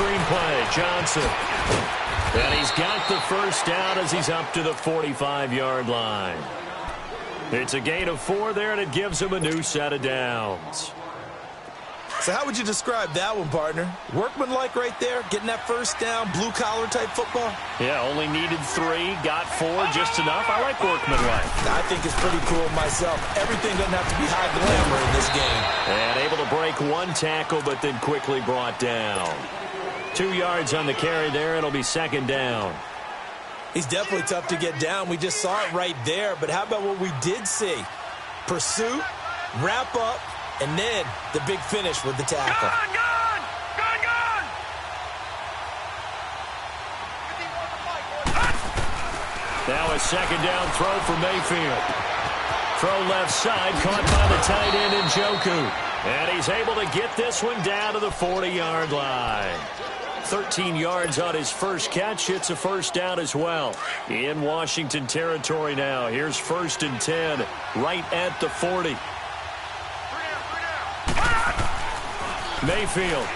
screen play. Johnson. And he's got the first down as he's up to the 45-yard line. It's a gain of 4 there, and it gives him a new set of downs. So how would you describe that one, partner? Workmanlike right there, getting that first down, blue-collar type football? Yeah, only needed 3, got 4, just enough. I like workmanlike. I think it's pretty cool myself. Everything doesn't have to be high glamour in this game. And able to break 1 tackle, but then quickly brought down. 2 yards on the carry there. It'll be second down. He's definitely tough to get down. We just saw it right there. But how about what we did see? Pursuit, wrap up, and then the big finish with the tackle. Gone! Now a second down throw for Mayfield. Throw left side, caught by the tight end Njoku. And he's able to get this one down to the 40-yard line. 13 yards on his first catch. It's a first down as well. In Washington territory now. Here's 1st and 10, right at the 40. Mayfield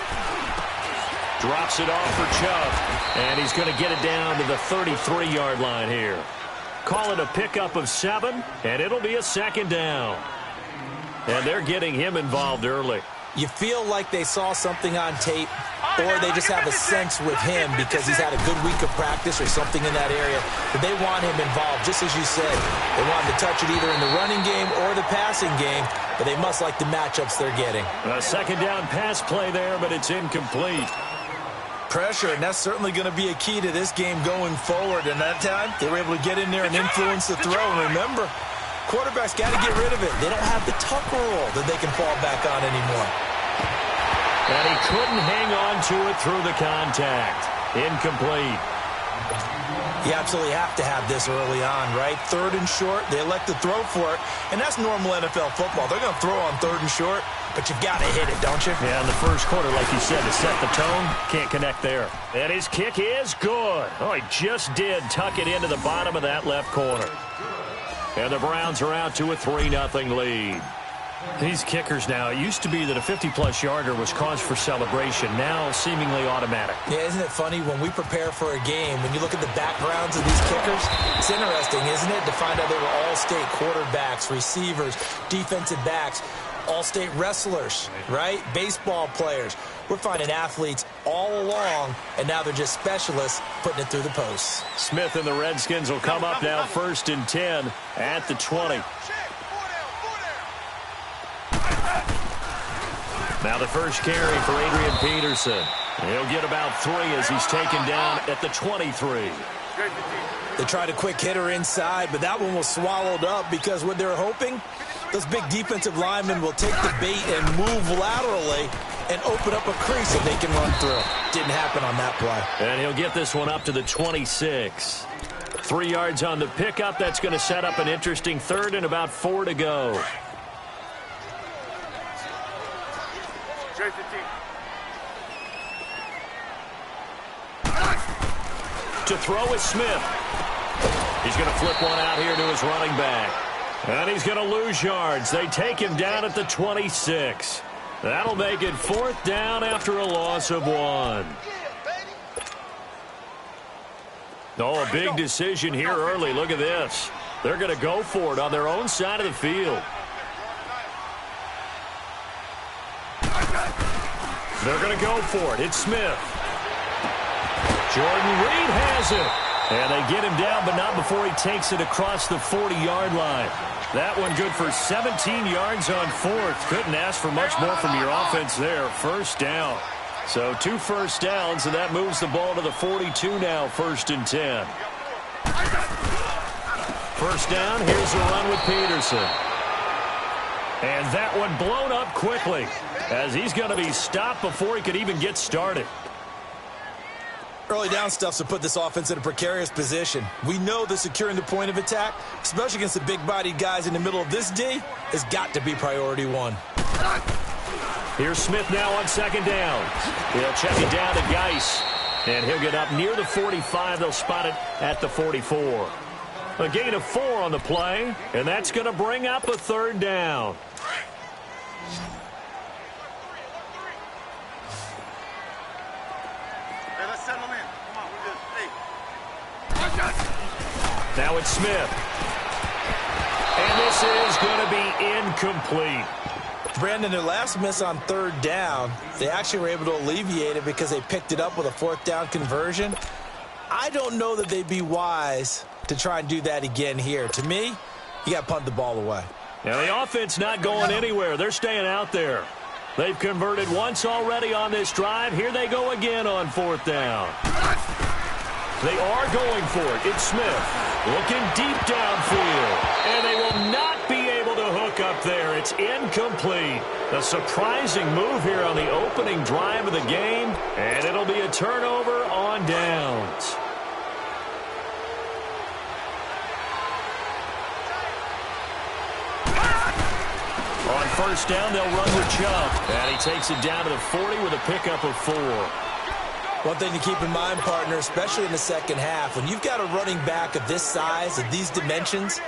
drops it off for Chubb, and he's going to get it down to the 33-yard line here. Call it a pickup of 7, and it'll be a second down. And they're getting him involved early. You feel like they saw something on tape, or they just have a sense with him because he's had a good week of practice or something in that area, that they want him involved, just as you said. They want him to touch it either in the running game or the passing game, but they must like the matchups they're getting. A second down pass play there, but it's incomplete. Pressure, and that's certainly going to be a key to this game going forward. And that time, they were able to get in there and influence the throw. And remember, quarterbacks got to get rid of it. They don't have the Tucker rule that they can fall back on anymore. And he couldn't hang on to it through the contact. Incomplete. You absolutely have to have this early on, right? 3rd and short, they elect to throw for it, and that's normal NFL football. They're going to throw on 3rd and short, but you've got to hit it, don't you? Yeah, in the first quarter, like you said, to set the tone, can't connect there. And his kick is good. Oh, he just did tuck it into the bottom of that left corner. And the Browns are out to a 3-0 lead. These kickers now, it used to be that a 50-plus yarder was cause for celebration, now seemingly automatic. Yeah, isn't it funny when we prepare for a game, when you look at the backgrounds of these kickers, it's interesting, isn't it, to find out they were all-state quarterbacks, receivers, defensive backs, all-state wrestlers, right? Baseball players. We're finding athletes all along, and now they're just specialists putting it through the posts. Smith and the Redskins will come up now 1st and 10 at the 20. Now the first carry for Adrian Peterson. He'll get about 3 as he's taken down at the 23. They tried a quick hitter inside, but that one was swallowed up because what they're hoping, those big defensive linemen will take the bait and move laterally and open up a crease that they can run through. Didn't happen on that play. And he'll get this one up to the 26. 3 yards on the pickup. That's going to set up an interesting 3rd and about 4 to go. To throw is Smith. He's going to flip one out here to his running back. And he's going to lose yards. They take him down at the 26. That'll make it 4th down after a loss of 1. Oh, a big decision here early. Look at this. They're going to go for it on their own side of the field. They're going to go for it. It's Smith. Jordan Reed has it. And they get him down, but not before he takes it across the 40-yard line. That one good for 17 yards on 4th. Couldn't ask for much more from your offense there. First down. So 2 first downs, and that moves the ball to the 42 now, 1st and 10. First down, here's a run with Peterson. And that one blown up quickly as he's going to be stopped before he could even get started. Early down stuff's to put this offense in a precarious position. We know that securing the point of attack, especially against the big-bodied guys in the middle of this D, has got to be priority 1. Here's Smith now on 2nd down. He'll check it down to Geis, and he'll get up near the 45. They'll spot it at the 44. A gain of 4 on the play, and that's going to bring up a 3rd down. settle in. Come on, we're good. Hey. Now it's Smith. And this is going to be incomplete. Brandon, their last miss on third down, they actually were able to alleviate it because they picked it up with a fourth down conversion. I don't know that they'd be wise to try and do that again here. To me, you got to punt the ball away. Now the offense not going anywhere. They're staying out there. They've converted once already on this drive. Here they go again on fourth down. They are going for it. It's Smith looking deep downfield. And they will not be able to hook up there. It's incomplete. A surprising move here on the opening drive of the game. And it'll be a turnover on downs. On first down, they'll run with Chubb. And he takes it down to the 40 with a pickup of 4. One thing to keep in mind, partner, especially in the second half, when you've got a running back of this size, of these dimensions,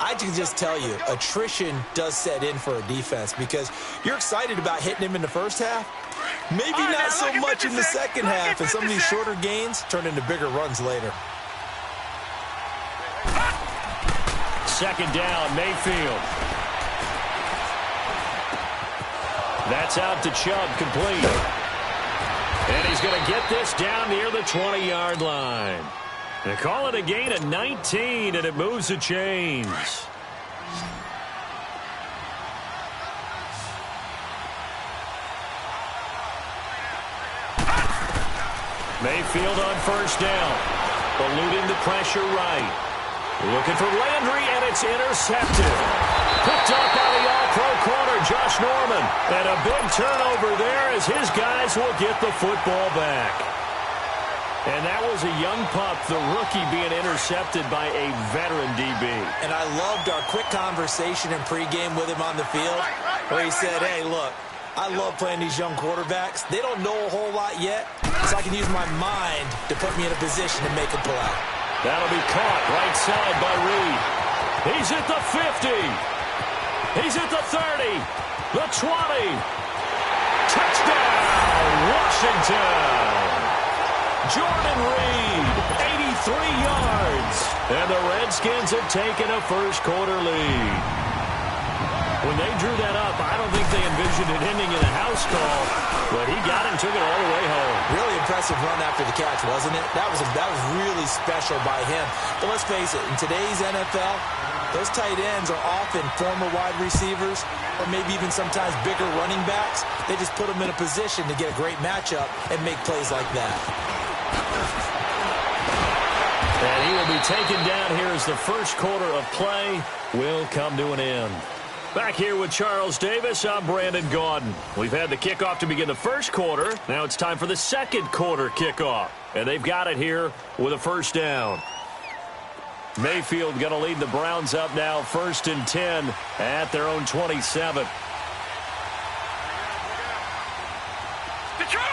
I can just tell you, attrition does set in for a defense because you're excited about hitting him in the first half. Maybe not so much in the second half, and some of these shorter gains turn into bigger runs later. Second down, Mayfield. That's out to Chubb, complete. And he's going to get this down near the 20-yard line. They call it a gain of 19, and it moves the chains. Mayfield on first down. Eluding the pressure right. Looking for Landry, and it's intercepted. Picked up by the all-pro corner, Josh Norman. And a big turnover there as his guys will get the football back. And that was a young pup, the rookie, being intercepted by a veteran DB. And I loved our quick conversation in pregame with him on the field where he said, hey, look, I love playing these young quarterbacks. They don't know a whole lot yet, so I can use my mind to put me in a position to make a play. That'll be caught right side by Reed. He's at the 50. He's at the 30. The 20. Touchdown, Washington. Jordan Reed, 83 yards. And the Redskins have taken a first-quarter lead. When they drew that up, I don't think they envisioned it ending in a house call, but he got and took it all the way home. Really impressive run after the catch, wasn't it? That was really special by him. But let's face it, in today's NFL, those tight ends are often former wide receivers or maybe even sometimes bigger running backs. They just put them in a position to get a great matchup and make plays like that. And he will be taken down here as the first quarter of play will come to an end. Back here with Charles Davis, I'm Brandon Gaudin. We've had the kickoff to begin the first quarter. Now it's time for the second quarter kickoff. And they've got it here with a first down. Mayfield going to lead the Browns up now, 1st and 10 at their own 27. Detroit!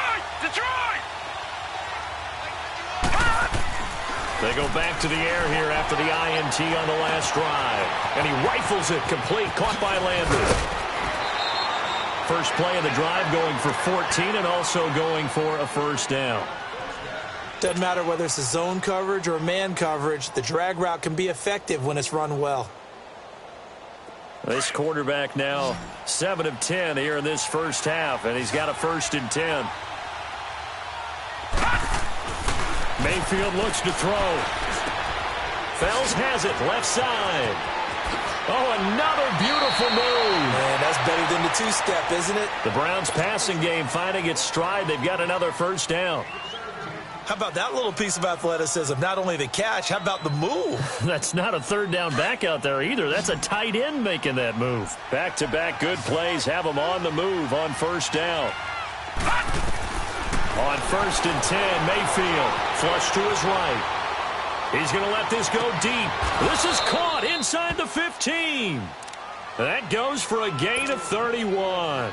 They go back to the air here after the INT on the last drive. And he rifles it complete, caught by Landry. First play of the drive going for 14 and also going for a first down. Doesn't matter whether it's a zone coverage or man coverage, the drag route can be effective when it's run well. This quarterback now 7 of 10 here in this first half, and he's got a 1st and 10. Mayfield looks to throw. Fells has it, left side. Oh, another beautiful move. Man, that's better than the two-step, isn't it? The Browns passing game finding its stride. They've got another first down. How about that little piece of athleticism? Not only the catch, how about the move? That's not a third down back out there either. That's a tight end making that move. Back-to-back good plays have them on the move on first down. On 1st and 10, Mayfield flush to his right. He's going to let this go deep. This is caught inside the 15. That goes for a gain of 31.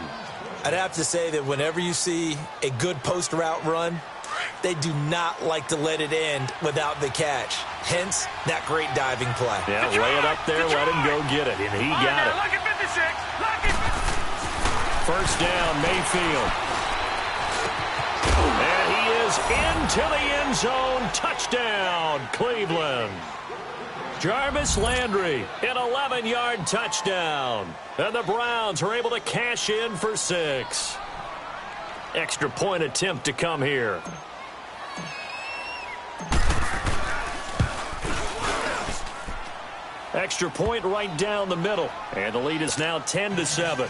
I'd have to say that whenever you see a good post route run, they do not like to let it end without the catch. Hence, that great diving play. Yeah, lay it up there, let him go get it, and he got it. First down, Mayfield. And he is into the end zone. Touchdown, Cleveland. Jarvis Landry, an 11-yard touchdown. And the Browns are able to cash in for 6. Extra point attempt to come here. Extra point right down the middle. And the lead is now 10-7.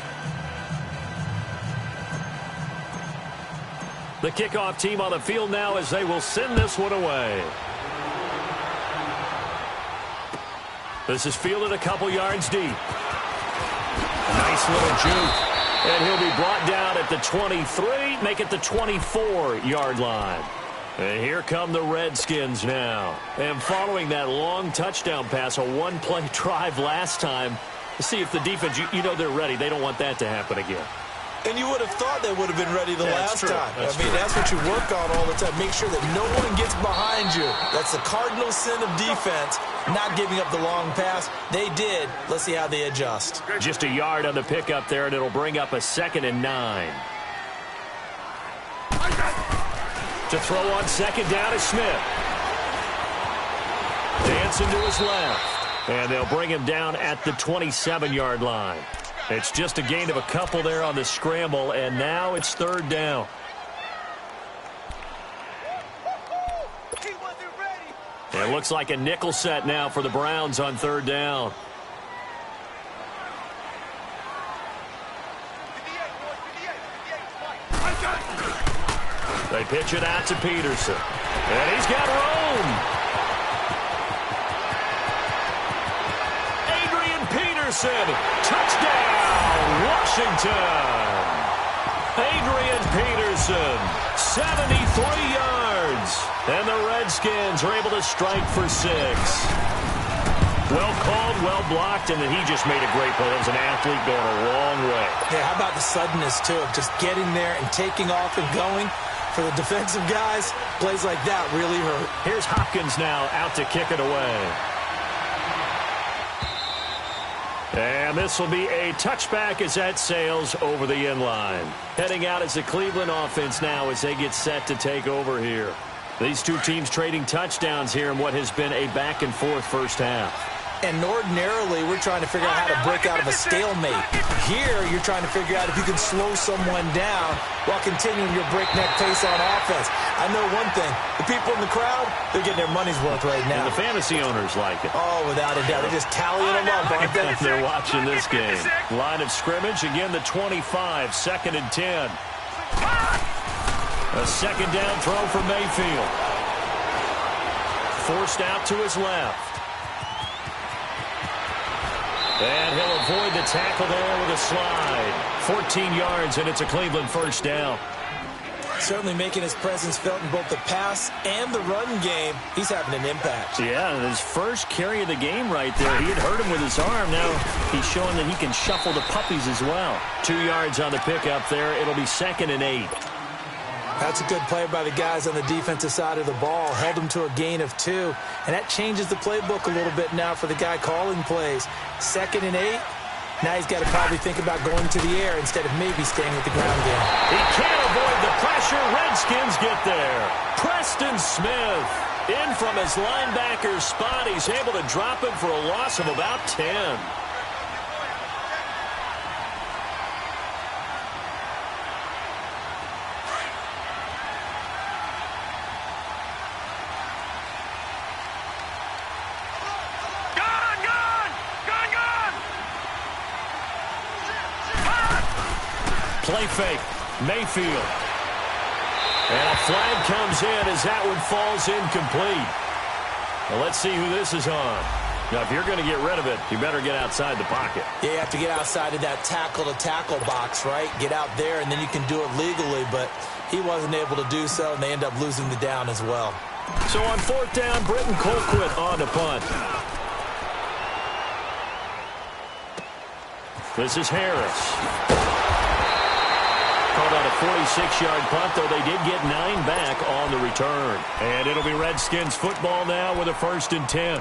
The kickoff team on the field now as they will send this one away. This is fielded a couple yards deep. Nice little juke. And he'll be brought down at the 23, make it the 24-yard line. And here come the Redskins now. And following that long touchdown pass, a one-play drive last time, to see if the defense, you know they're ready. They don't want that to happen again. And you would have thought they would have been ready the last time. That's what you work on all the time. Make sure that no one gets behind you. That's the cardinal sin of defense, not giving up the long pass. They did. Let's see how they adjust. Just a yard on the pickup there, and it'll bring up a 2nd and 9. To throw on 2nd down is Smith. Dancing to his left. And they'll bring him down at the 27-yard line. It's just a gain of a couple there on the scramble, and now it's 3rd down. It looks like a nickel set now for the Browns on 3rd down. They pitch it out to Peterson. And he's got room. Touchdown, Washington. Adrian Peterson, 73 yards. And the Redskins are able to strike for 6. Well called, well blocked, and then he just made a great play. That was an athlete going a long way. Yeah, how about the suddenness, too, of just getting there and taking off and going? For the defensive guys, plays like that really hurt. Here's Hopkins now out to kick it away. And this will be a touchback as that sails over the end line. Heading out is the Cleveland offense now as they get set to take over here. These two teams trading touchdowns here in what has been a back-and-forth first half. And ordinarily, we're trying to figure out how to break out of a stalemate. Here, you're trying to figure out if you can slow someone down while continuing your breakneck pace on offense. I know one thing. The people in the crowd, they're getting their money's worth right now. And the fantasy owners like it. Oh, without a doubt. They're just tallying them up, aren't they? They're watching this game. Line of scrimmage, again the 25, 2nd and 10. A 2nd down throw for Mayfield. Forced out to his left. And he'll avoid the tackle there with a slide. 14 yards, and it's a Cleveland first down. Certainly making his presence felt in both the pass and the run game. He's having an impact. Yeah, and his first carry of the game right there. He had hurt him with his arm. Now he's showing that he can shuffle the puppies as well. 2 yards on the pickup there. It'll be 2nd and 8. That's a good play by the guys on the defensive side of the ball. Held them to a gain of 2. And that changes the playbook a little bit now for the guy calling plays. 2nd and 8. Now he's got to probably think about going to the air instead of maybe staying with the ground game. He can't avoid the pressure. Redskins get there. Preston Smith in from his linebacker spot. He's able to drop him for a loss of about 10. Play fake. Mayfield. And a flag comes in as that one falls incomplete. Well, let's see who this is on. Now, if you're going to get rid of it, you better get outside the pocket. Yeah, you have to get outside of that tackle-to-tackle box, right? Get out there, and then you can do it legally. But he wasn't able to do so, and they end up losing the down as well. So on 4th down, Britton Colquitt on to punt. This is Harris. Called out a 46-yard punt, though they did get 9 back on the return. And it'll be Redskins football now with a 1st and 10.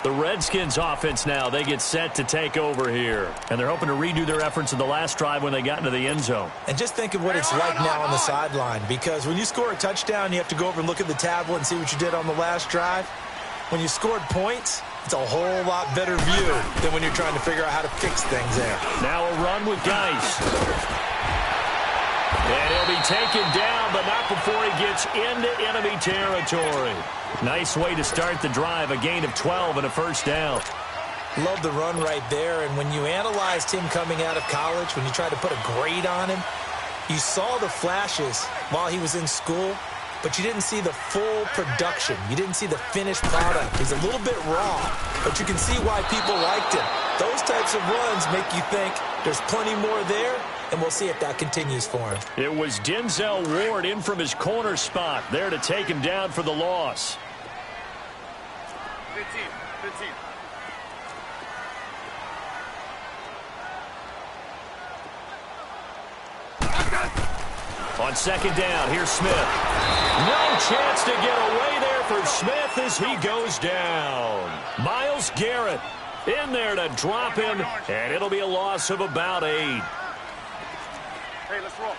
The Redskins offense now, they get set to take over here. And they're hoping to redo their efforts in the last drive when they got into the end zone. And just think of what it's like now on the sideline, because when you score a touchdown, you have to go over and look at the tablet and see what you did on the last drive. When you scored points, it's a whole lot better view than when you're trying to figure out how to fix things there. Now a run with Geis. And he'll be taken down, but not before he gets into enemy territory. Nice way to start the drive, a gain of 12 and a first down. Love the run right there, and when you analyzed him coming out of college, when you tried to put a grade on him, you saw the flashes while he was in school, but you didn't see the full production. You didn't see the finished product. He's a little bit raw, but you can see why people liked him. Those types of runs make you think there's plenty more there, and we'll see if that continues for him. It was Denzel Ward in from his corner spot there to take him down for the loss. 15. On second down, here's Smith. No chance to get away there for Smith as he goes down. Myles Garrett in there to drop him, and it'll be a loss of about 8. Hey, let's roll.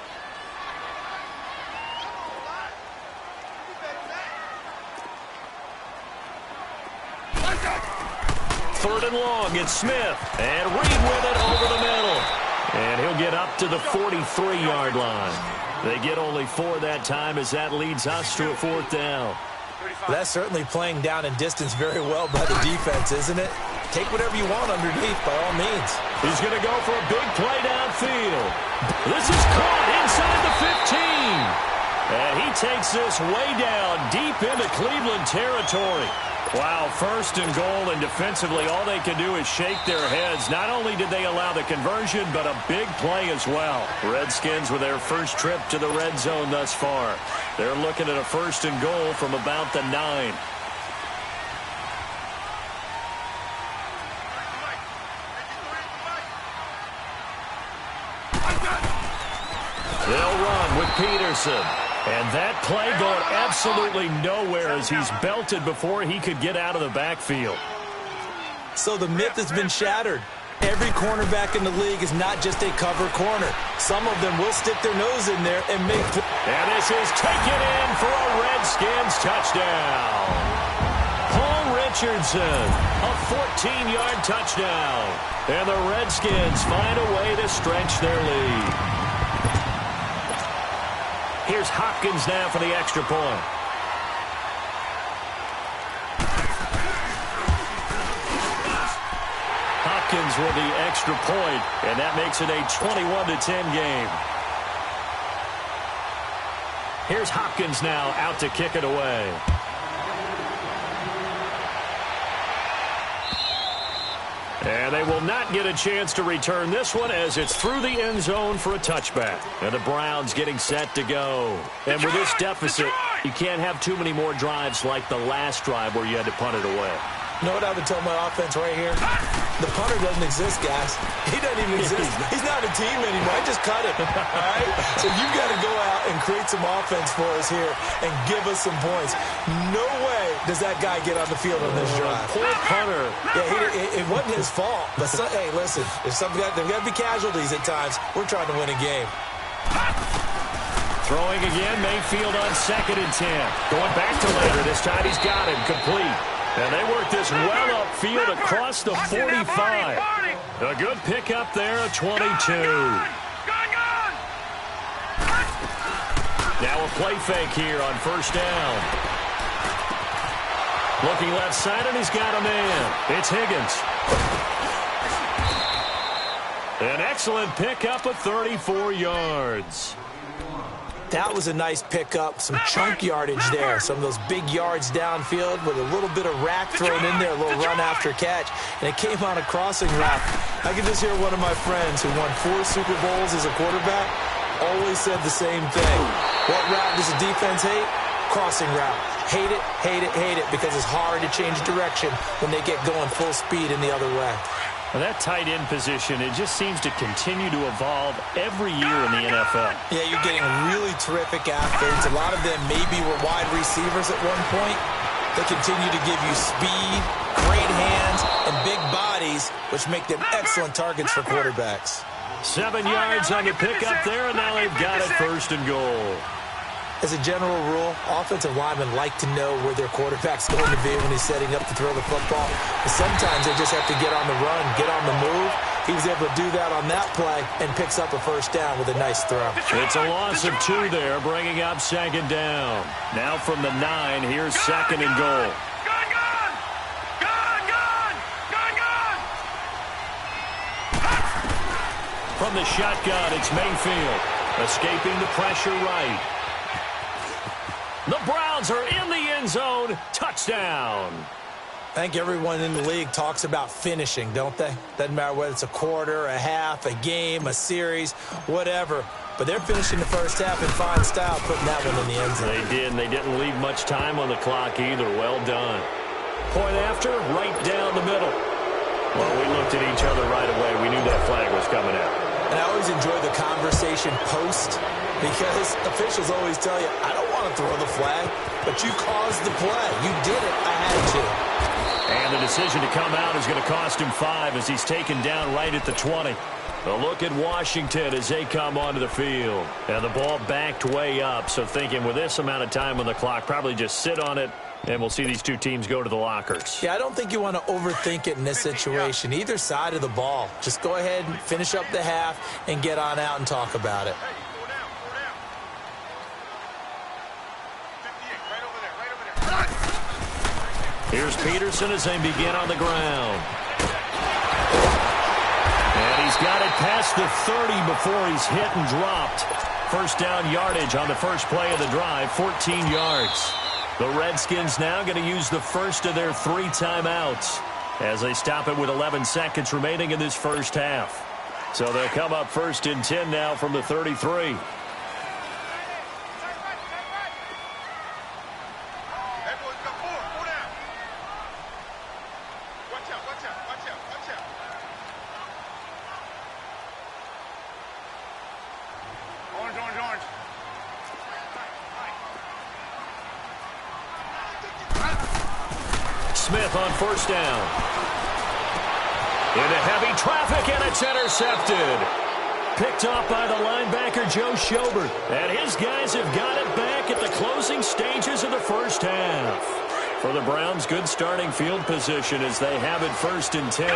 Third and long, it's Smith. And Reed with it over the middle. And he'll get up to the 43-yard line. They get only 4 that time as that leads us to a 4th down. That's certainly playing down and distance very well by the defense, isn't it? Take whatever you want underneath, by all means. He's going to go for a big play downfield. This is caught inside the 15. And he takes this way down deep into Cleveland territory. Wow, first and goal, and defensively all they can do is shake their heads. Not only did they allow the conversion, but a big play as well. Redskins with their first trip to the red zone thus far. They're looking at a first and goal from about the 9. They'll run with Peterson. And that play going absolutely nowhere as he's belted before he could get out of the backfield. So the myth has been shattered. Every cornerback in the league is not just a cover corner. Some of them will stick their nose in there and make... And this is taken in for a Redskins touchdown. Paul Richardson, a 14-yard touchdown. And the Redskins find a way to stretch their lead. Here's Hopkins now for the extra point. Hopkins with the extra point, and that makes it a 21-10 game. Here's Hopkins now out to kick it away. And they will not get a chance to return this one as it's through the end zone for a touchback. And the Browns getting set to go. And with this deficit, you can't have too many more drives like the last drive where you had to punt it away. You know what I would tell my offense right here? The punter doesn't exist, guys. He doesn't even exist. He's not a team anymore. I just cut him. All right? So you've got to go out and create some offense for us here and give us some points. No way does that guy get on the field on this drive. Poor punter. Yeah, it wasn't his fault. But hey, listen, there's got to be casualties at times. We're trying to win a game. Throwing again, Mayfield on 2nd and 10. Going back to later. This time he's got him complete. And they work this well upfield across the 45. A good pickup there, a 22. Now a play fake here on first down. Looking left side, and he's got a man. It's Higgins. An excellent pickup of 34 yards. That was a nice pickup, some chunk yardage there. Some of those big yards downfield with a little bit of rack thrown in there, a little run after catch, and it came on a crossing route. I can just hear one of my friends who won 4 Super Bowls as a quarterback always said the same thing. What route does the defense hate? Crossing route. Hate it, hate it, hate it, because it's hard to change direction when they get going full speed in the other way. Well, that tight end position, it just seems to continue to evolve every year in the NFL. Yeah, you're getting really terrific athletes. A lot of them maybe were wide receivers at one point, They continue to give you speed, great hands, and big bodies, which make them excellent targets for quarterbacks. 7 yards on the pickup there, and now they've got it 1st and goal. As a general rule, offensive linemen like to know where their quarterback's going to be when he's setting up to throw the football. But sometimes they just have to get on the run, get on the move. He was able to do that on that play and picks up a 1st down with a nice throw. It's a loss of 2 there, bringing up 2nd down. Now from the 9, here's 2nd and goal. From the shotgun, it's Mayfield, escaping the pressure right. The Browns are in the end zone. Touchdown. I think everyone in the league talks about finishing, don't they? Doesn't matter whether it's a quarter, a half, a game, a series, whatever. But they're finishing the 1st half in fine style, putting that one in the end zone. They did, and they didn't leave much time on the clock either. Well done. Point after, right down the middle. Well, we looked at each other right away. We knew that flag was coming out. And I always enjoy the conversation post because officials always tell you, I don't want to throw the flag, but you caused the play. You did it. I had to. And the decision to come out is going to cost him 5 as he's taken down right at the 20. A look at Washington as they come onto the field. And the ball backed way up, so thinking with this amount of time on the clock, probably just sit on it, and we'll see these 2 teams go to the lockers. Yeah, I don't think you want to overthink it in this situation. Either side of the ball. Just go ahead and finish up the half and get on out and talk about it. Here's Peterson as they begin on the ground. And he's got it past the 30 before he's hit and dropped. 1st down yardage on the first play of the drive, 14 yards. The Redskins now going to use the first of their 3 timeouts as they stop it with 11 seconds remaining in this 1st half. So they'll come up 1st and 10 now from the 33. Smith on 1st down. Into heavy traffic, and it's intercepted. Picked off by the linebacker, Joe Schobert. And his guys have got it back at the closing stages of the 1st half. For the Browns, good starting field position as they have it 1st and 10.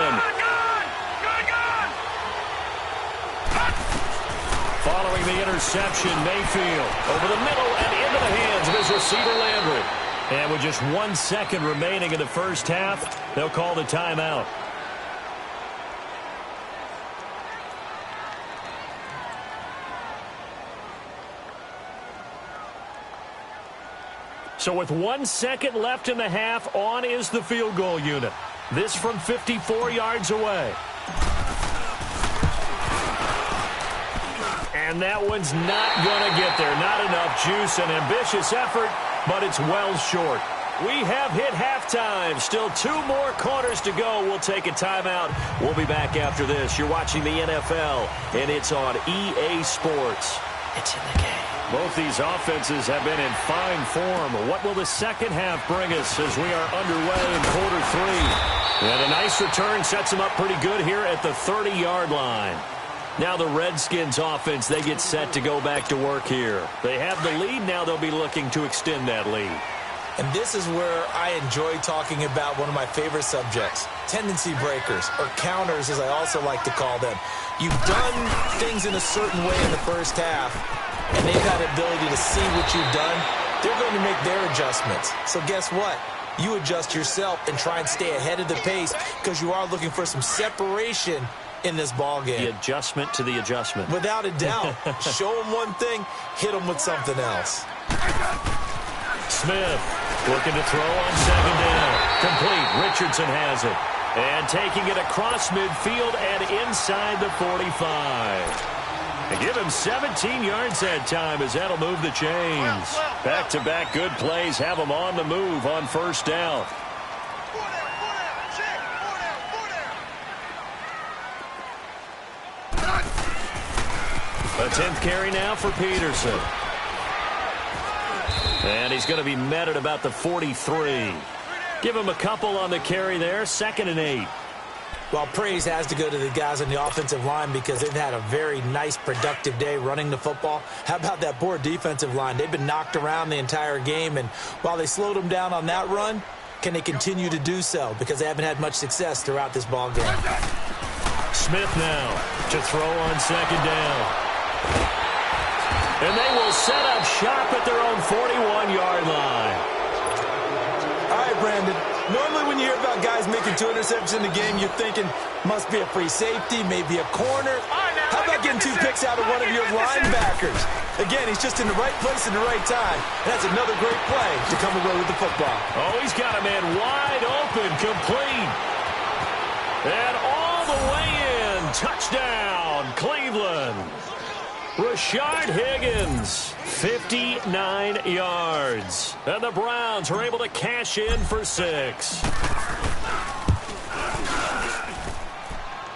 Following the interception, Mayfield over the middle and into the hands of his receiver, Landry. And with just 1 second remaining in the 1st half, they'll call the timeout. So with 1 second left in the half, on is the field goal unit. This from 54 yards away. And that one's not going to get there. Not enough juice, an ambitious effort, but it's well short. We have hit halftime. Still 2 more quarters to go. We'll take a timeout. We'll be back after this. You're watching the NFL, and it's on EA Sports. It's in the game. Both these offenses have been in fine form. What will the 2nd half bring us as we are underway in quarter 3? And a nice return sets them up pretty good here at the 30-yard line. Now the Redskins offense, they get set to go back to work here. They have the lead. Now they'll be looking to extend that lead. And this is where I enjoy talking about one of my favorite subjects, tendency breakers, or counters as I also like to call them. You've done things in a certain way in the 1st half, and they've had the ability to see what you've done. They're going to make their adjustments. So guess what? You adjust yourself and try and stay ahead of the pace because you are looking for some separation in this ball game. The adjustment to the adjustment. Without a doubt. Show them one thing, hit them with something else. Smith looking to throw on 2nd down. Complete. Richardson has it. And taking it across midfield and inside the 45. They give him 17 yards that time as that'll move the chains. Back-to-back good plays have them on the move on 1st down. A 10th carry now for Peterson. And he's going to be met at about the 43. Give him a couple on the carry there. 2nd and 8. Well, praise has to go to the guys on the offensive line because they've had a very nice, productive day running the football. How about that poor defensive line? They've been knocked around the entire game, and while they slowed them down on that run, can they continue to do so? Because they haven't had much success throughout this ball game. Smith now to throw on 2nd down. And they will set up shop at their own 41-yard line. All right, Brandon. Normally when you hear about guys making 2 interceptions in the game, you're thinking must be a free safety, maybe a corner. How about getting 2 picks out of one of your linebackers? Again, he's just in the right place in the right time. And that's another great play to come away with the football. Oh, he's got a man wide open, complete. And all the way in. Touchdown, Cleveland. Rashard Higgins, 59 yards. And the Browns are able to cash in for 6.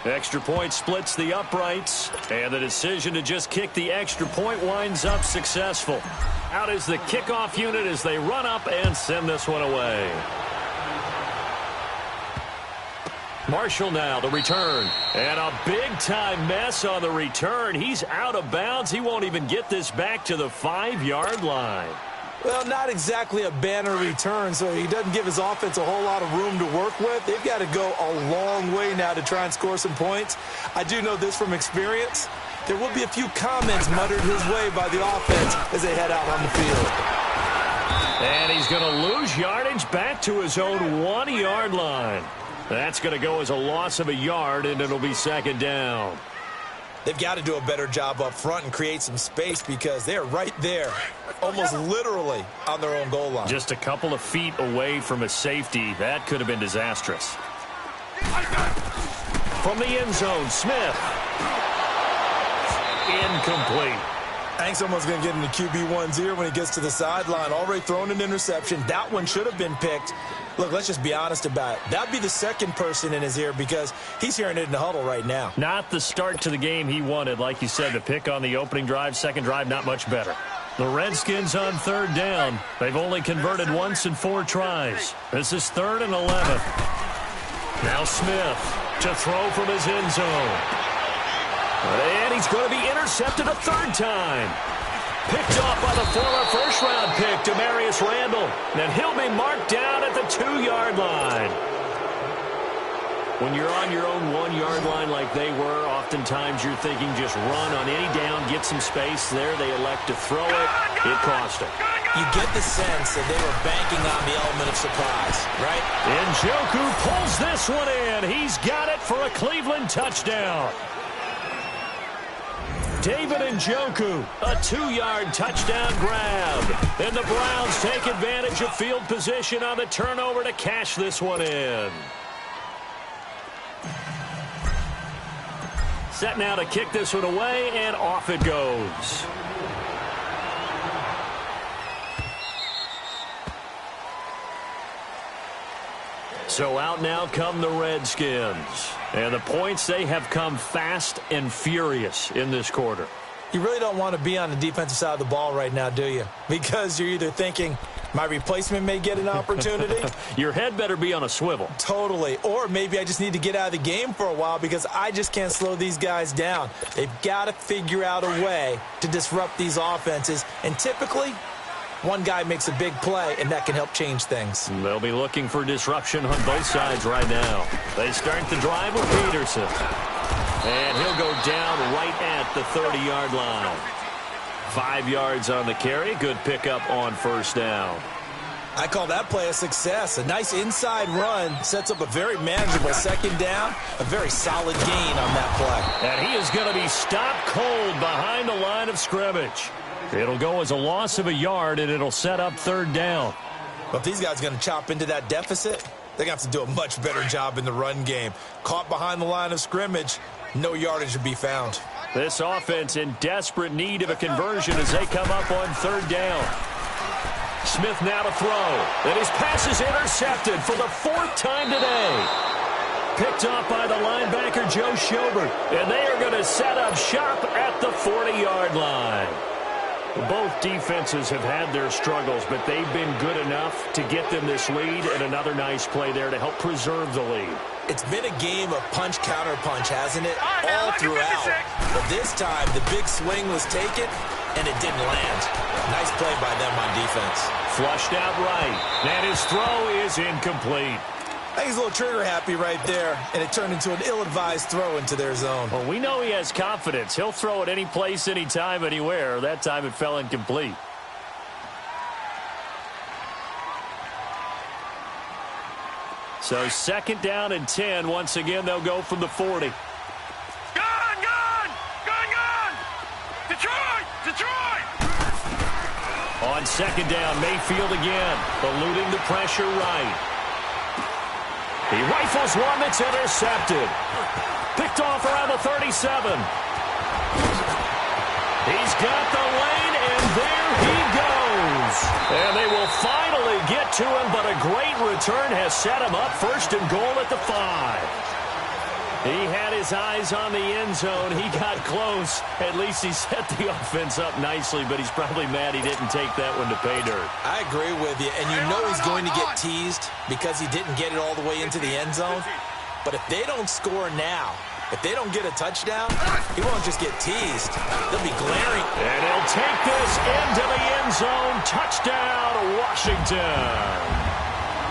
Extra point splits the uprights. And the decision to just kick the extra point winds up successful. Out is the kickoff unit as they run up and send this one away. Marshall now, the return. And a big-time mess on the return. He's out of bounds. He won't even get this back to the 5-yard line. Well, not exactly a banner return, so he doesn't give his offense a whole lot of room to work with. They've got to go a long way now to try and score some points. I do know this from experience. There will be a few comments muttered his way by the offense as they head out on the field. And he's going to lose yardage back to his own 1-yard line. That's going to go as a loss of a yard, and it'll be 2nd down. They've got to do a better job up front and create some space because they're right there, almost literally on their own goal line. Just a couple of feet away from a safety. That could have been disastrous. From the end zone, Smith. Incomplete. Hank's almost going to get into QB1-0 when he gets to the sideline. Already thrown an interception. That one should have been picked. Look, let's just be honest about it. That would be the second person in his ear because he's hearing it in the huddle right now. Not the start to the game he wanted. Like you said, the pick on the opening drive, second drive, not much better. The Redskins on 3rd down. They've only converted once in 4 tries. This is 3rd and 11. Now Smith to throw from his end zone. And he's going to be intercepted a 3rd time. Picked off by the former first-round pick, Demarius Randall. And he'll be marked down at the 2-yard line. When you're on your own 1-yard line like they were, oftentimes you're thinking just run on any down, get some space. There they elect to throw it. It cost them. You get the sense that they were banking on the element of surprise, right? Njoku pulls this one in. He's got it for a Cleveland touchdown. David Njoku, a 2-yard touchdown grab. And the Browns take advantage of field position on the turnover to cash this one in. Set now to kick this one away, and off it goes. So out now come the Redskins. And the points, they have come fast and furious in this quarter. You really don't want to be on the defensive side of the ball right now, do you? Because you're either thinking, my replacement may get an opportunity. Your head better be on a swivel. Totally. Or maybe I just need to get out of the game for a while because I just can't slow these guys down. They've got to figure out a way to disrupt these offenses. And typically, one guy makes a big play, and that can help change things. They'll be looking for disruption on both sides right now. They start the drive with Peterson. And he'll go down right at the 30-yard line. 5 yards on the carry. Good pickup on 1st down. I call that play a success. A nice inside run sets up a very manageable 2nd down. A very solid gain on that play. And he is going to be stopped cold behind the line of scrimmage. It'll go as a loss of a yard, and it'll set up 3rd down. But if these guys are going to chop into that deficit, they're going to have to do a much better job in the run game. Caught behind the line of scrimmage, no yardage to be found. This offense in desperate need of a conversion as they come up on 3rd down. Smith now to throw. And his pass is intercepted for the 4th time today. Picked off by the linebacker, Joe Schobert. And they are going to set up shop at the 40-yard line. Both defenses have had their struggles, but they've been good enough to get them this lead, and another nice play there to help preserve the lead. It's been a game of punch-counter-punch, hasn't it? All throughout. But this time, the big swing was taken, and it didn't land. Nice play by them on defense. Flushed out right, and his throw is incomplete. I think he's a little trigger-happy right there, and it turned into an ill-advised throw into their zone. Well, we know he has confidence. He'll throw it any place, anytime, anywhere. That time it fell incomplete. So 2nd down and 10. Once again, they'll go from the 40. Gone! Detroit! On 2nd down, Mayfield again, eluding the pressure right. He rifles one that's intercepted. Picked off around the 37. He's got the lane, and there he goes. And they will finally get to him, but a great return has set him up 1st and goal at the 5. He had his eyes on the end zone. He got close. At least he set the offense up nicely, but he's probably mad he didn't take that one to pay dirt. I agree with you, and you know he's going to get teased because he didn't get it all the way into the end zone. But if they don't score now, if they don't get a touchdown, he won't just get teased. They'll be glaring. And he'll take this into the end zone. Touchdown, Washington.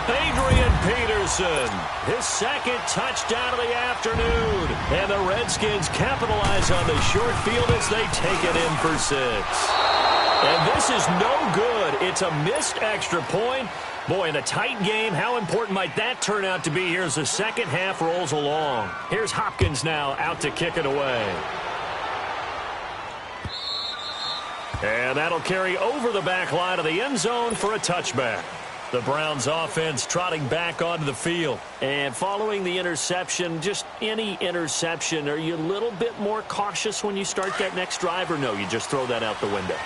Adrian Peterson, his 2nd touchdown of the afternoon. And the Redskins capitalize on the short field as they take it in for 6. And this is no good. It's a missed extra point. Boy, in a tight game, how important might that turn out to be here as the second half rolls along? Here's Hopkins now out to kick it away. And that'll carry over the back line of the end zone for a touchback. The Browns offense trotting back onto the field. And following the interception, just any interception, are you a little bit more cautious when you start that next drive, or no, you just throw that out the window?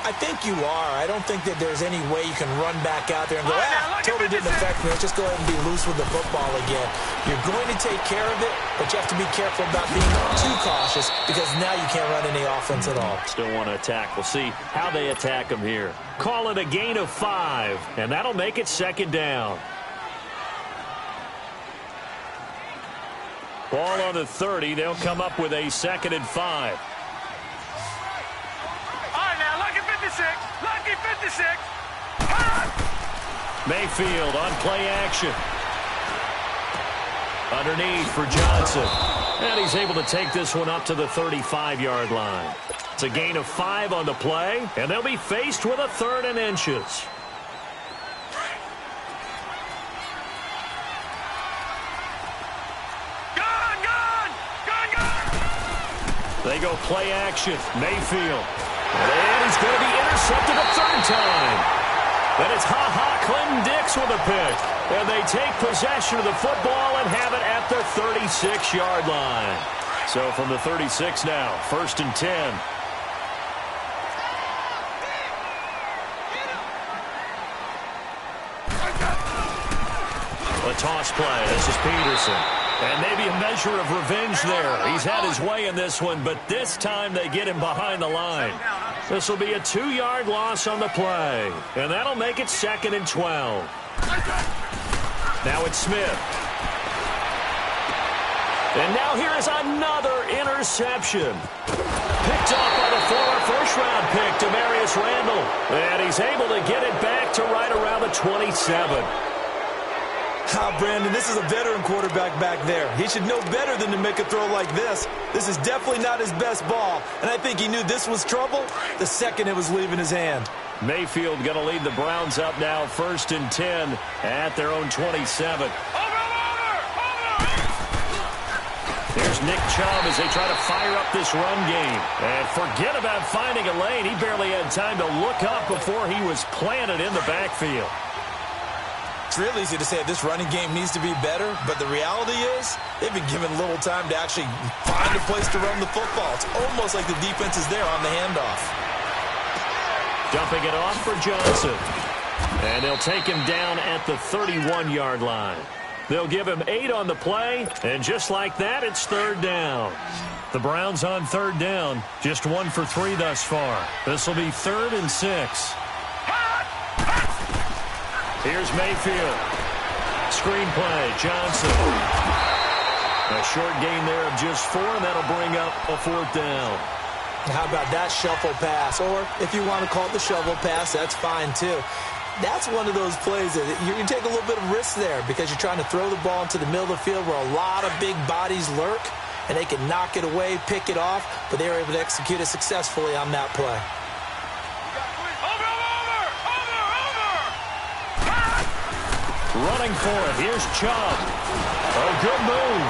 I think you are. I don't think that there's any way you can run back out there and go, totally didn't affect me. Let's just go ahead and be loose with the football again. You're going to take care of it, but you have to be careful about being too cautious because now you can't run any offense at all. Still want to attack. We'll see how they attack them here. Call it a gain of 5, and that'll make it 2nd down. Ball on the 30. They'll come up with a 2nd and 5. Lucky 56. Mayfield on play action. Underneath for Johnson. And he's able to take this one up to the 35-yard line. It's a gain of 5 on the play, and they'll be faced with a 3rd and inches. They go play action. Mayfield. And he's going to be intercepted a 3rd time. And it's Clinton Dix with a pick. And they take possession of the football and have it at the 36-yard line. So from the 36 now, 1st and 10. A toss play. This is Peterson. And maybe a measure of revenge there. He's had his way in this one, but this time they get him behind the line. This will be a 2-yard loss on the play. And that'll make it 2nd and 12. Now it's Smith. And now here is another interception. Picked off by the former first-round pick, Demarius Randall. And he's able to get it back to right around the 27. Brandon, this is a veteran quarterback back there. He should know better than to make a throw like this. This is definitely not his best ball, and I think he knew this was trouble the second it was leaving his hand. Mayfield going to lead the Browns up now, 1st and 10 at their own 27. There's Nick Chubb as they try to fire up this run game. And forget about finding a lane. He barely had time to look up before he was planted in the backfield. It's real easy to say this running game needs to be better, but the reality is they've been given little time to actually find a place to run the football. It's almost like the defense is there on the handoff. Dumping it off for Johnson. And they'll take him down at the 31-yard line. They'll give him 8 on the play, and just like that, it's third down. The Browns on third down, just 1 for 3 thus far. This will be 3rd and 6. Here's Mayfield. Screen play, Johnson. A short gain there of just 4, and that'll bring up a 4th down. How about that shuffle pass? Or if you want to call it the shovel pass, that's fine too. That's one of those plays that you can take a little bit of risk there because you're trying to throw the ball into the middle of the field where a lot of big bodies lurk, and they can knock it away, pick it off, but they were able to execute it successfully on that play. Running for it. Here's Chubb. Oh, good move.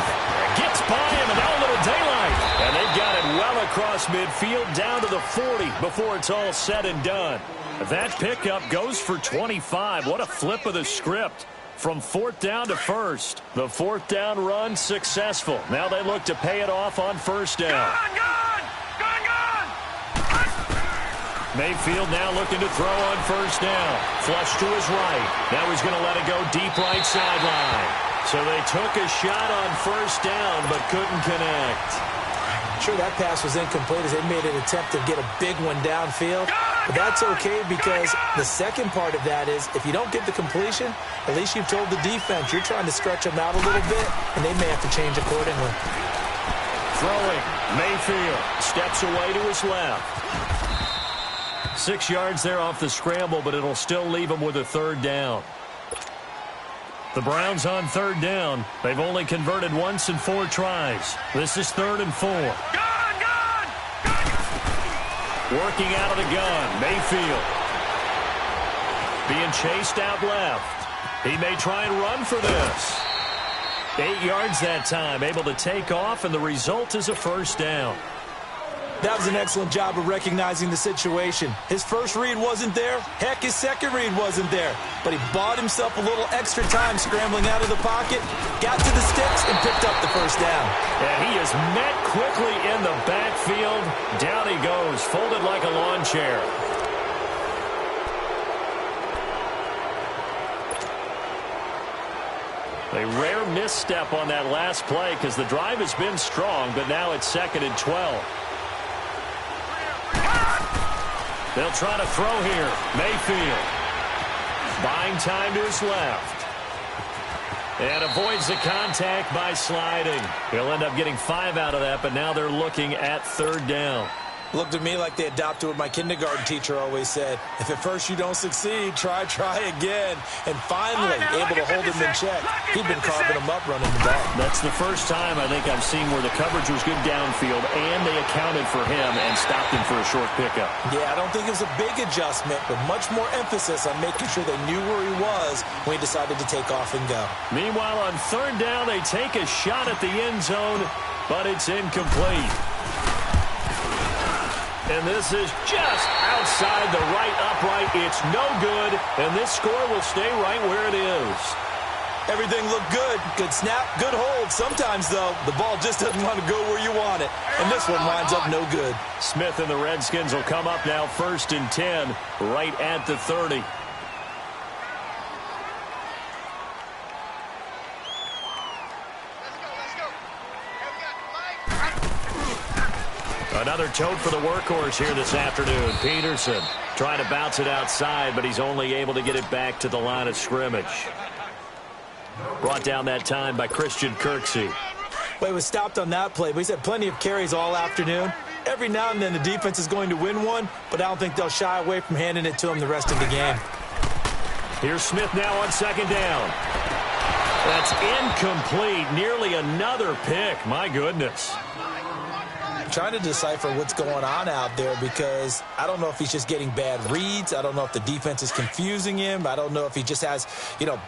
Gets by him, and now a little daylight. And they've got it well across midfield down to the 40 before it's all said and done. That pickup goes for 25. What a flip of the script. From 4th down to 1st. The 4th down run successful. Now they look to pay it off on 1st down. Mayfield now looking to throw on 1st down. Flush to his right. Now he's going to let it go deep right sideline. So they took a shot on 1st down but couldn't connect. Sure, that pass was incomplete as they made an attempt to get a big one downfield. But that's okay because the second part of that is if you don't get the completion, at least you've told the defense you're trying to stretch them out a little bit, and they may have to change accordingly. Throwing. Mayfield steps away to his left. 6 yards there off the scramble, but it'll still leave him with a 3rd down. The Browns on 3rd down. They've only converted once in 4 tries. This is 3rd and 4. Working out of the gun, Mayfield. Being chased out left. He may try and run for this. 8 yards that time, able to take off, and the result is a 1st down. That was an excellent job of recognizing the situation. His first read wasn't there. Heck, his second read wasn't there. But he bought himself a little extra time scrambling out of the pocket, got to the sticks, and picked up the 1st down. And he is met quickly in the backfield. Down he goes, folded like a lawn chair. A rare misstep on that last play because the drive has been strong, but now it's 2nd and 12. They'll try to throw here. Mayfield. Buying time to his left. And avoids the contact by sliding. He'll end up getting 5 out of that, but now they're looking at 3rd down. Looked to me like they adopted what my kindergarten teacher always said. If at first you don't succeed, try again. And finally, able to hold him in check. He'd been carving him up running the ball. That's the first time I think I've seen where the coverage was good downfield, and they accounted for him and stopped him for a short pickup. Yeah, I don't think it was a big adjustment, but much more emphasis on making sure they knew where he was when he decided to take off and go. Meanwhile, on 3rd down, they take a shot at the end zone, but it's incomplete. And this is just outside the right upright. It's no good, and this score will stay right where it is. Everything looked good. Good snap, good hold. Sometimes, though, the ball just doesn't want to go where you want it. And this one winds up no good. Smith and the Redskins will come up now 1st and 10, right at the 30. Another tote for the workhorse here this afternoon. Peterson trying to bounce it outside, but he's only able to get it back to the line of scrimmage. Brought down that time by Christian Kirksey. Well, he was stopped on that play, but he's had plenty of carries all afternoon. Every now and then the defense is going to win one, but I don't think they'll shy away from handing it to him the rest of the game. Here's Smith now on 2nd down. That's incomplete. Nearly another pick. My goodness. Trying to decipher what's going on out there because I don't know if he's just getting bad reads. I don't know if the defense is confusing him. I don't know if he just has,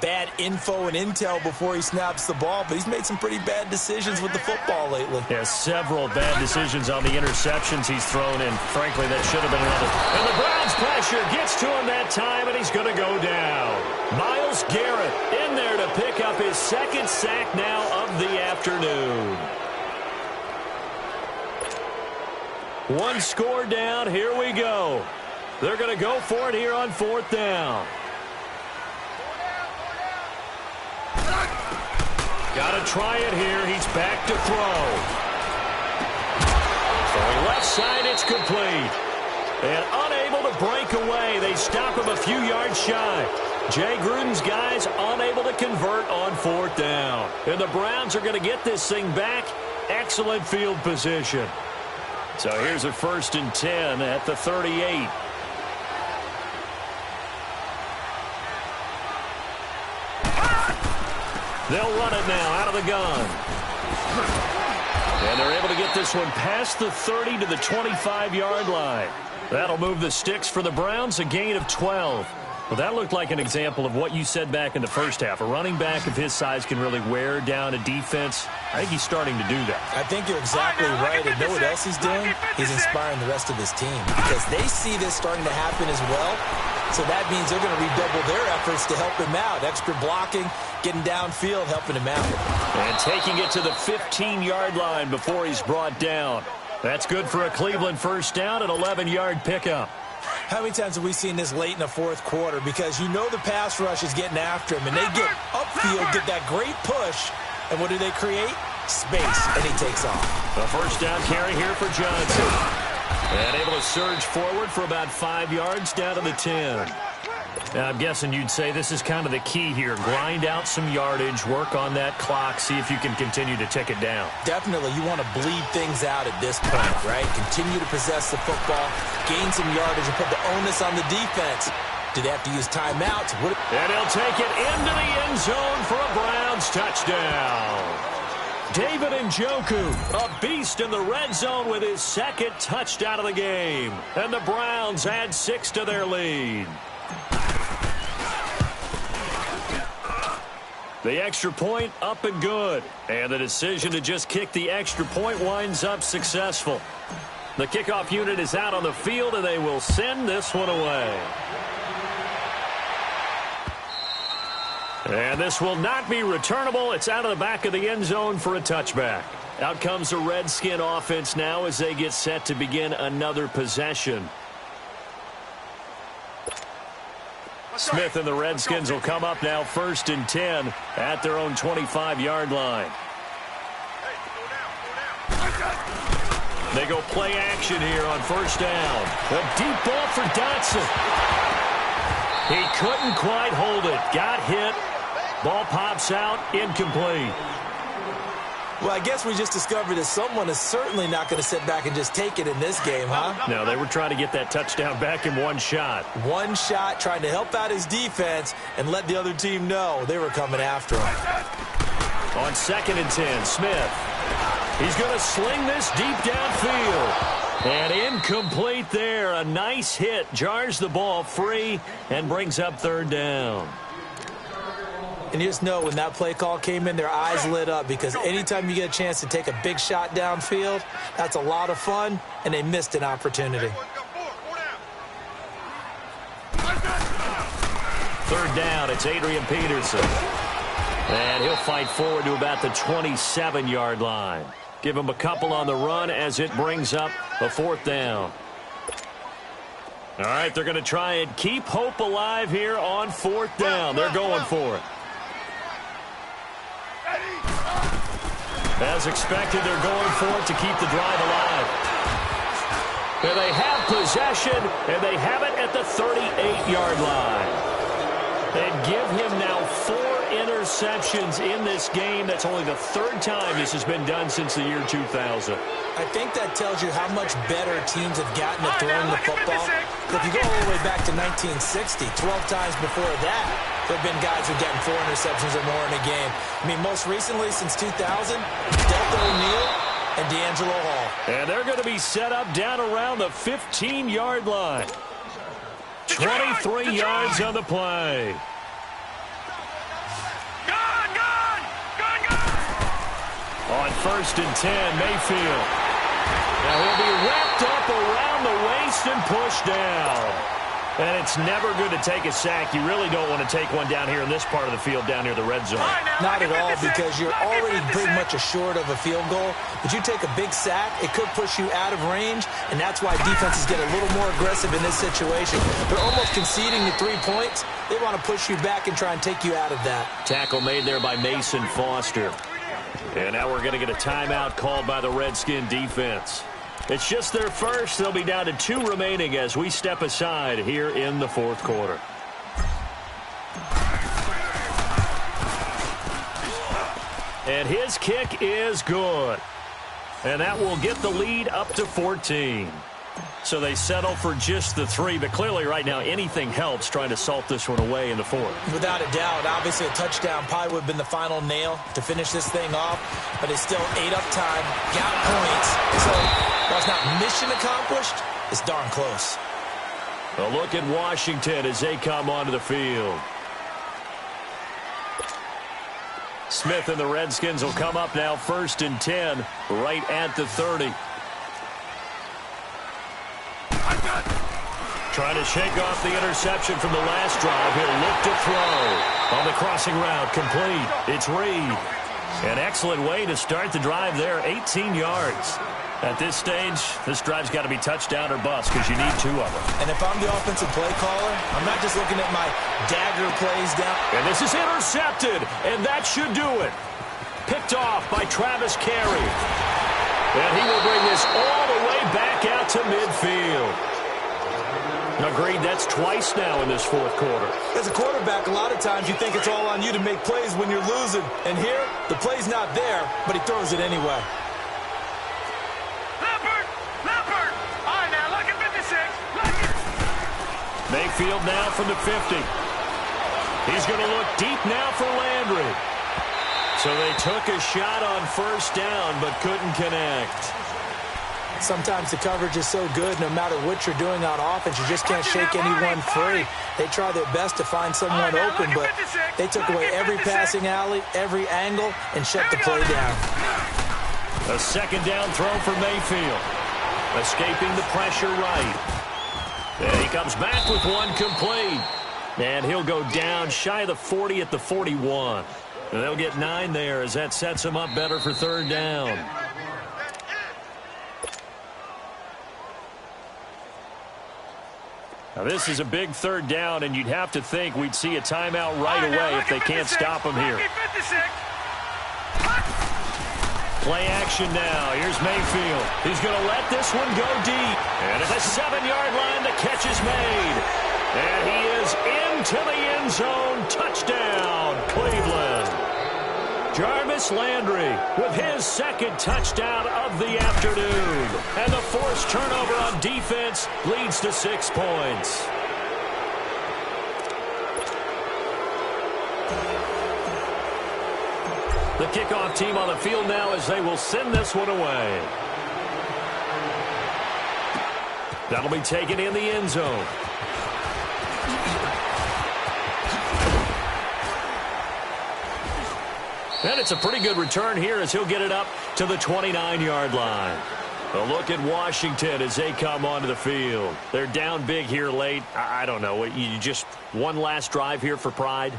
bad info and intel before he snaps the ball. But he's made some pretty bad decisions with the football lately. Yeah, several bad decisions on the interceptions he's thrown in. Frankly, that should have been another. And the Browns pressure gets to him that time, and he's going to go down. Myles Garrett in there to pick up his 2nd sack now of the afternoon. One score down. Here we go. They're going to go for it here on 4th down. Got to try it here. He's back to throw. Throwing left side, it's complete. And unable to break away. They stop him a few yards shy. Jay Gruden's guys unable to convert on 4th down. And the Browns are going to get this thing back. Excellent field position. So here's a 1st and 10 at the 38. They'll run it now out of the gun. And they're able to get this one past the 30 to the 25-yard line. That'll move the sticks for the Browns, a gain of 12. Well, that looked like an example of what you said back in the first half. A running back of his size can really wear down a defense. I think he's starting to do that. I think you're exactly right. And know what else he's doing? He's inspiring the rest of his team because they see this starting to happen as well. So that means they're going to redouble their efforts to help him out. Extra blocking, getting downfield, helping him out. And taking it to the 15-yard line before he's brought down. That's good for a Cleveland 1st down, an 11-yard pickup. How many times have we seen this late in the 4th quarter? Because you know the pass rush is getting after him, and they get upfield, get that great push, and what do they create? Space, and he takes off. A 1st down carry here for Johnson. And able to surge forward for about 5 yards down to the 10. Now, I'm guessing you'd say this is kind of the key here. Grind out some yardage, work on that clock, see if you can continue to tick it down. Definitely. You want to bleed things out at this point, right? Continue to possess the football, gain some yardage, and put the onus on the defense. Do they have to use timeouts? And he'll take it into the end zone for a Browns touchdown. David Njoku, a beast in the red zone with his 2nd touchdown of the game. And the Browns add 6 to their lead. The extra point up and good. And the decision to just kick the extra point winds up successful. The kickoff unit is out on the field, and they will send this one away. And this will not be returnable. It's out of the back of the end zone for a touchback. Out comes the Redskin offense now as they get set to begin another possession. Smith and the Redskins will come up now 1st and 10 at their own 25-yard line. They go play action here on 1st down. A deep ball for Dotson. He couldn't quite hold it. Got hit. Ball pops out. Incomplete. Well, I guess we just discovered that someone is certainly not going to sit back and just take it in this game, huh? No, they were trying to get that touchdown back in one shot. One shot, trying to help out his defense and let the other team know they were coming after him. On 2nd and 10, Smith. He's going to sling this deep downfield. And incomplete there. A nice hit. Jars the ball free and brings up 3rd down. And you just know when that play call came in, their eyes lit up because anytime you get a chance to take a big shot downfield, that's a lot of fun, and they missed an opportunity. 3rd down, it's Adrian Peterson. And he'll fight forward to about the 27-yard line. Give him a couple on the run as it brings up a 4th down. All right, they're going to try and keep hope alive here on 4th down. They're going for it. As expected, they're going for it to keep the drive alive. And they have possession, and they have it at the 38-yard line. And give him now 4 interceptions in this game. That's only the 3rd time this has been done since the year 2000. I think that tells you how much better teams have gotten at throwing the football. If you go all the way back to 1960, 12 times before that, there have been guys who've gotten 4 interceptions or more in a game. I mean, most recently, since 2000, Delta O'Neal and D'Angelo Hall. And they're going to be set up down around the 15-yard line. 23 yards on the play. On 1st and 10, Mayfield. Now he'll be wrapped up around the waist and pushed down. And it's never good to take a sack. You really don't want to take one down here in this part of the field, down near the red zone. Not at all, because you're already pretty much assured of a field goal. But you take a big sack, it could push you out of range, and that's why defenses get a little more aggressive in this situation. They're almost conceding the 3 points. They want to push you back and try and take you out of that. Tackle made there by Mason Foster. And now we're going to get a timeout called by the Redskin defense. It's just their first. They'll be down to 2 remaining as we step aside here in the fourth quarter. And his kick is good. And that will get the lead up to 14. So they settle for just the 3, but clearly right now anything helps trying to salt this one away in the fourth. Without a doubt, obviously a touchdown probably would have been the final nail to finish this thing off, but it's still 8 up time, got points. So while it's not mission accomplished, it's darn close. A look at Washington as they come onto the field. Smith and the Redskins will come up now 1st and 10 right at the 30. Trying to shake off the interception from the last drive. He'll look to throw. On the crossing route, complete. It's Reed. An excellent way to start the drive there, 18 yards. At this stage, this drive's got to be touchdown or bust because you need 2 of them. And if I'm the offensive play caller, I'm not just looking at my dagger plays down. And this is intercepted, and that should do it. Picked off by Travis Carey. And he will bring this all the way back out to midfield. Agreed, that's twice now in this fourth quarter. As a quarterback, a lot of times you think it's all on you to make plays when you're losing. And here, the play's not there, but he throws it anyway. Leopard! All right, now, look at 56. Look at... Mayfield now from the 50. He's going to look deep now for Landry. So they took a shot on 1st down, but couldn't connect. Sometimes the coverage is so good, no matter what you're doing on offense, you just can't shake anyone free. They try their best to find someone open, but they took away every passing alley, every angle, and shut the play down. A 2nd down throw for Mayfield. Escaping the pressure right. And he comes back with one complete. And he'll go down shy of the 40 at the 41. And they'll get 9 there as that sets him up better for 3rd down. Now, this is a big 3rd down, and you'd have to think we'd see a timeout right away if they can't stop him here. Play action now. Here's Mayfield. He's going to let this one go deep. And at the 7-yard line, the catch is made. And he is into the end zone. Touchdown, Cleveland. Jarvis Landry with his 2nd touchdown of the afternoon. And the forced turnover on defense leads to 6 points. The kickoff team on the field now as they will send this one away. That'll be taken in the end zone. And it's a pretty good return here as he'll get it up to the 29-yard line. A look at Washington as they come onto the field. They're down big here late. I don't know. You just one last drive here for pride?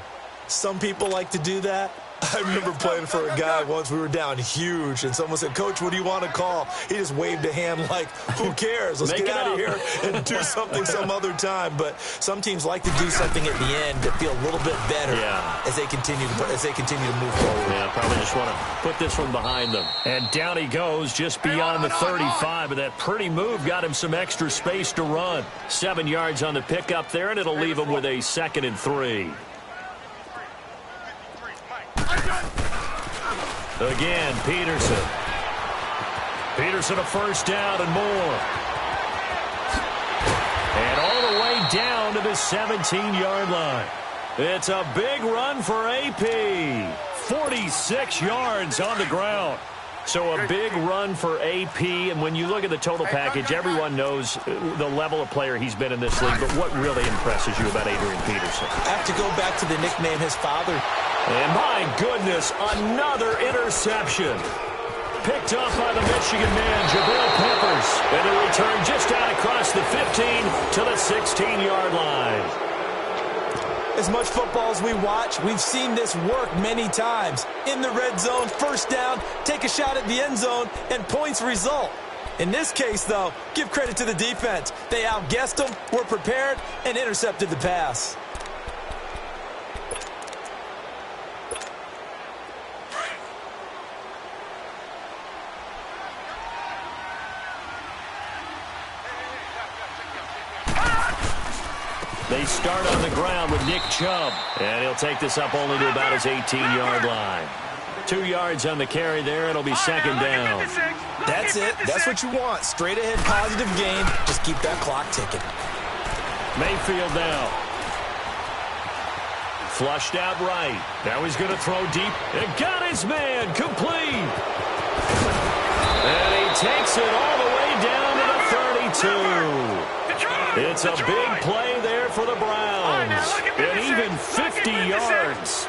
Some people like to do that. I remember playing for a guy once. We were down huge, and someone said, "Coach, what do you want to call?" He just waved a hand like, who cares? Let's get out of here and do something some other time. But some teams like to do something at the end to feel a little bit better as they continue to move forward. Yeah, probably just want to put this one behind them. And down he goes just beyond the 35, but that pretty move got him some extra space to run. 7 yards on the pickup there, and it'll leave him with a 2nd and 3. Again, Peterson. Peterson a 1st down and more. And all the way down to the 17-yard line. It's a big run for AP. 46 yards on the ground. So a big run for AP, and when you look at the total package, everyone knows the level of player he's been in this league, but what really impresses you about Adrian Peterson? I have to go back to the nickname his father. And my goodness, another interception. picked off by the Michigan man, Jabril Peppers. And the return just out across the 15 to the 16-yard line. As much football as we watch, we've seen this work many times. In the red zone, first down, take a shot at the end zone, and points result. In this case, though, give credit to the defense. They outguessed them, were prepared, and intercepted the pass. They start on the ground with Nick Chubb, and he'll take this up only to about his 18-yard line. 2 yards on the carry there. It'll be second down. That's it. That's what you want. Straight ahead, positive gain. Just keep that clock ticking. Mayfield now. Flushed out right. Now he's going to throw deep. And got his man. Complete. And he takes it all the way down to the 32. It's a big play there for the Browns. And even 50 yards.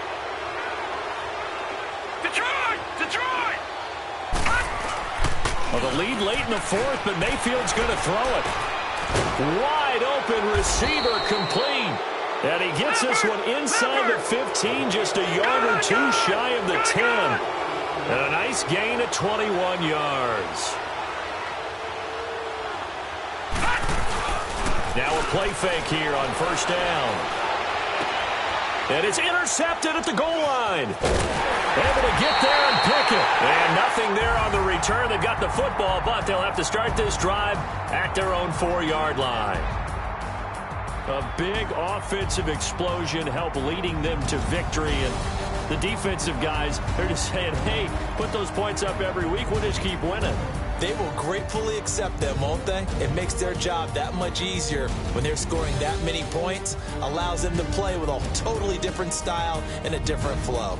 Detroit! Well, the lead late in the fourth, but Mayfield's going to throw it. Wide open receiver complete. And he gets this one inside the 15, just a yard or two shy of the 10. And a nice gain of 21 yards. Now a play fake here on first down. And it's intercepted at the goal line. Able to get there and pick it. And nothing there on the return. They got the football, but they'll have to start this drive at their own 4-yard line. A big offensive explosion helped leading them to victory. And the defensive guys, they're just saying, hey, put those points up every week. We'll just keep winning. They will gratefully accept them, won't they? It makes their job that much easier when they're scoring that many points. Allows them to play with a totally different style and a different flow.